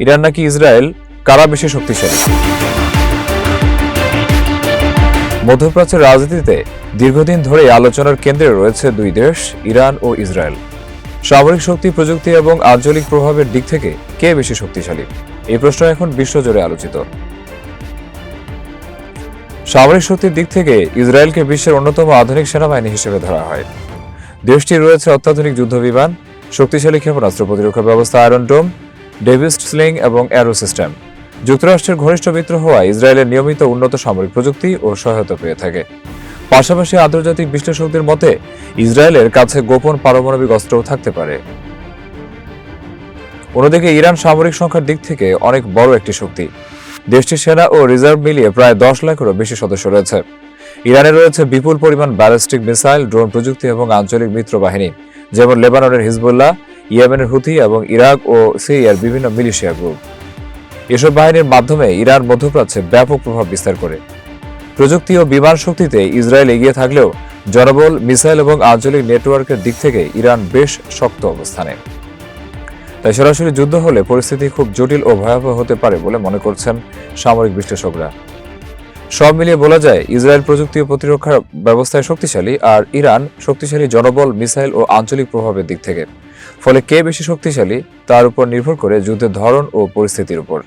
Iran নাকি Israel, কারা বেশি শক্তিশালী? মধ্যপ্রাচ্যের রাজনীতিতে দীর্ঘদিন ধরেই আলোচনার কেন্দ্রে রয়েছে দুই দেশ, ইরান ও ইসরায়েল। সামরিক শক্তি, প্রযুক্তি এবং আঞ্চলিক প্রভাবের দিক থেকে কে বেশি শক্তিশালী? এই প্রশ্ন এখন বিশ্বজুড়ে আলোচিত। সামরিক শক্তির দিক থেকে ইসরায়েলকে বিশ্বের অন্যতম আধুনিক সেনাবাহিনী হিসেবে ধরা হয়। দেশটির রয়েছে অত্যাধুনিক যুদ্ধবিমান, শক্তিশালী ক্ষেপণাস্ত্র প্রতিরক্ষা ব্যবস্থা আয়রন ডোম, ডেভিস স্লিং এবং অ্যারো সিস্টেম। যুক্তরাষ্ট্রের ঘনিষ্ঠ মিত্র হওয়া ইসরায়েলের নিয়মিত উন্নত সামরিক প্রযুক্তি ও সহায়তা পেয়ে থাকে। পাশাপাশি আন্তর্জাতিক বিশ্লেষকদের মতে ইসরায়েলের কাছে গোপন পারমাণবিক অস্ত্রও থাকতে পারে। অন্যদিকে ইরান সামরিক সংখ্যার দিক থেকে অনেক বড় একটি শক্তি। দেশটির সেনা ও রিজার্ভ মিলিয়ে প্রায় 10 লাখেরও বেশি সদস্য রয়েছে। ইরানে রয়েছে বিপুল পরিমাণ ব্যালিস্টিক মিসাইল, ড্রোন প্রযুক্তি এবং আঞ্চলিক মিত্র বাহিনী, যেমন লেবাননের হিজবুল্লাহ, ইয়েমেনের হুথি এবং ইরাক ও সিরিয়ার বিভিন্ন মিলিশিয়া গ্রুপ। এসব বাহিনীর মাধ্যমে ইরান মধ্যপ্রাচ্যে ব্যাপক প্রভাব বিস্তার করে। প্রযুক্তি ও বিমান শক্তিতে ইসরায়েল এগিয়ে থাকলেও জনবল, মিসাইল এবং আঞ্চলিক নেটওয়ার্কের দিক থেকে ইরান বেশ শক্ত অবস্থানে। তাই সরাসরি যুদ্ধ হলে পরিস্থিতি খুব জটিল ও ভয়াবহ হতে পারে বলে মনে করছেন সামরিক বিশ্লেষকরা। সব মিলিয়ে বলা যায় ইসরায়েল প্রযুক্তি ও প্রতিরক্ষা ব্যবস্থায় শক্তিশালী, আর ইরান শক্তিশালী জনবল, মিসাইল ও আঞ্চলিক প্রভাবের দিক থেকে। ফলে কে বেশি শক্তিশালী তার উপর নির্ভর করে যুদ্ধের ধরন ও পরিস্থিতির উপর।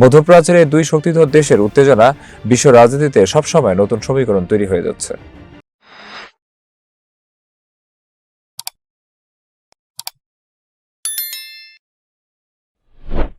মধ্যপ্রাচ্যের এই দুই শক্তিধর দেশের উত্তেজনা বিশ্ব রাজনীতিতে সবসময় নতুন সমীকরণ তৈরি হয়ে যাচ্ছে।